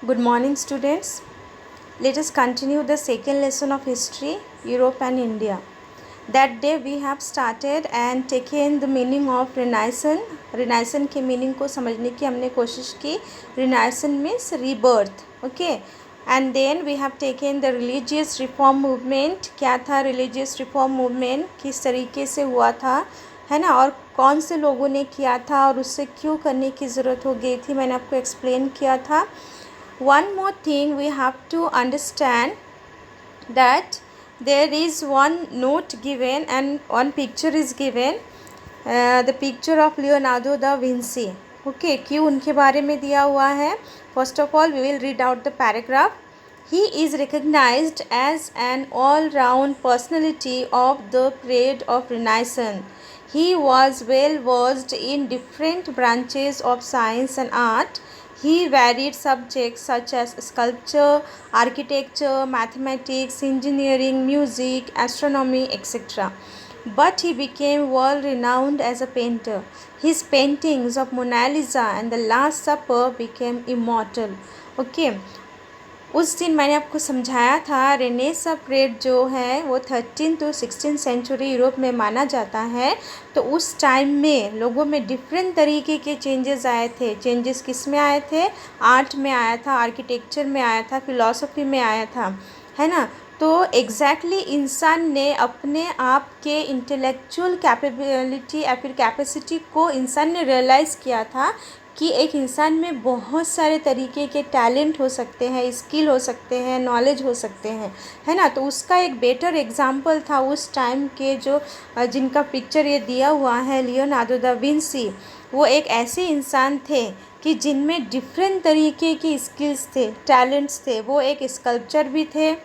Good morning, students. Let us continue the second lesson of history, Europe and India. That day we have started and taken the meaning of Renaissance. Renaissance के meaning को समझने की हमने कोशिश की. Renaissance means rebirth. Okay. And then we have taken the religious reform movement. क्या था religious reform movement? किस तरीके से हुआ था, है ना, और कौन से लोगों ने किया था और उससे क्यों करने की ज़रूरत हो गई थी, मैंने आपको एक्सप्लेन किया था. One more thing we have to understand that there is one note given and one picture is given, the picture of Leonardo da Vinci. Okay, क्यों उनके बारे में दिया हुआ है. First of all we will read out the paragraph. He is recognized as an all-round personality of the period of Renaissance. He was well versed in different branches of science and art. He varied subjects such as sculpture, architecture, mathematics, engineering, music, astronomy, etc. But he became world renowned as a painter. His paintings of Mona Lisa and the Last Supper became immortal. Okay. उस दिन मैंने आपको समझाया था renaissance period जो है वो 13 to 16 century Europe में माना जाता है. तो उस टाइम में लोगों में डिफरेंट तरीके के चेंजेस आए थे. चेंजेस किस में आए थे? आर्ट में आया था, आर्किटेक्चर में आया था, फिलॉसफी में आया था, है ना. तो एग्जैक्टली इंसान ने अपने आप के इंटेलेक्चुअल कैपेबिलिटी या फिर कैपेसिटी को इंसान ने रियलाइज़ किया था कि एक इंसान में बहुत सारे तरीके के टैलेंट हो सकते हैं, स्किल हो सकते हैं, नॉलेज हो सकते हैं, है ना. तो उसका एक बेटर एग्जांपल था उस टाइम के जो जिनका पिक्चर ये दिया हुआ है, लियोनार्डो दा विंसी. वो एक ऐसे इंसान थे कि जिनमें डिफरेंट तरीके की स्किल्स थे, टैलेंट्स थे. वो एक स्कल्पचर भी थे,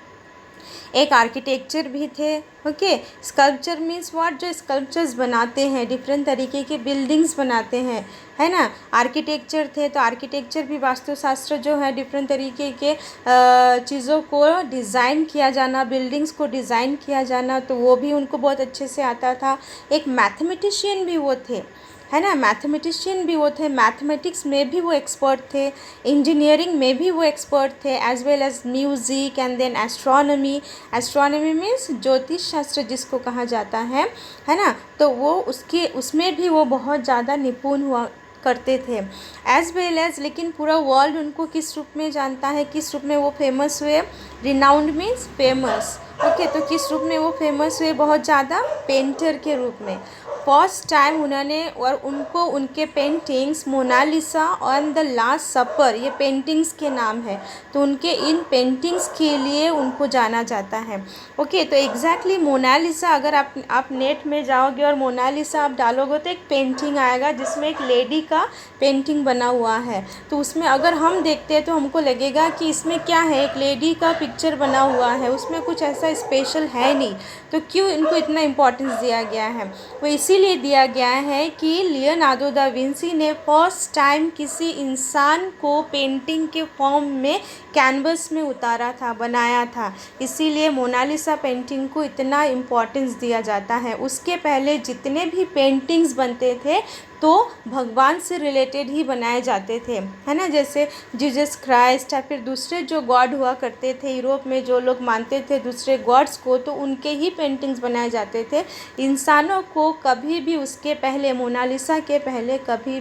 एक आर्किटेक्चर भी थे. ओके, स्कल्पचर मीन्स व्हाट, जो स्कल्पचर्स बनाते हैं, डिफरेंट तरीके के बिल्डिंग्स बनाते हैं, है ना. आर्किटेक्चर थे, तो आर्किटेक्चर भी वास्तुशास्त्र जो है डिफरेंट तरीके के चीज़ों को डिज़ाइन किया जाना, बिल्डिंग्स को डिज़ाइन किया जाना, तो वो भी उनको बहुत अच्छे से आता था. एक मैथमेटिशियन भी वो थे, है ना. मैथमेटिशियन भी वो थे, मैथमेटिक्स में भी वो एक्सपर्ट थे, इंजीनियरिंग में भी वो एक्सपर्ट थे, as well as music and then astronomy. Astronomy means ज्योतिष शास्त्र जिसको कहा जाता है ना. तो वो उसमें भी वो बहुत ज़्यादा निपुण हुआ करते थे, एज वेल एज. लेकिन पूरा वर्ल्ड उनको किस रूप में जानता है, किस रूप में वो फेमस हुए? Renowned means famous. ओके, तो किस रूप में वो फेमस हुए? बहुत ज़्यादा पेंटर के रूप में. फर्स्ट टाइम उन्होंने और उनको उनके पेंटिंग्स मोनालिसा और द लास्ट सपर, ये पेंटिंग्स के नाम है, तो उनके इन पेंटिंग्स के लिए उनको जाना जाता है. ओके, तो एग्जैक्टली मोनालिसा, अगर आप नेट में जाओगे और मोनालिसा आप डालोगे तो एक पेंटिंग आएगा जिसमें एक लेडी का पेंटिंग बना हुआ है. तो उसमें अगर हम देखते हैं तो हमको लगेगा कि इसमें क्या है, एक लेडी का पिक्चर बना हुआ है, उसमें कुछ ऐसा स्पेशल है नहीं. तो क्यों इनको इतना इम्पोर्टेंस दिया गया है? वो इसीलिए दिया गया है कि लियोनार्डो दा विंसी ने फर्स्ट टाइम किसी इंसान को पेंटिंग के फॉर्म में कैनवस में उतारा था, बनाया था. इसीलिए मोनालिसा पेंटिंग को इतना इम्पोर्टेंस दिया जाता है. उसके पहले जितने भी पेंटिंग्स बनते थे तो भगवान से रिलेटेड ही बनाए जाते थे, है ना. जैसे जीसस क्राइस्ट या फिर दूसरे जो गॉड हुआ करते थे यूरोप में, जो लोग मानते थे दूसरे गॉड्स को, तो उनके ही पेंटिंग्स बनाए जाते थे. इंसानों को कभी भी उसके पहले, मोनालिसा के पहले कभी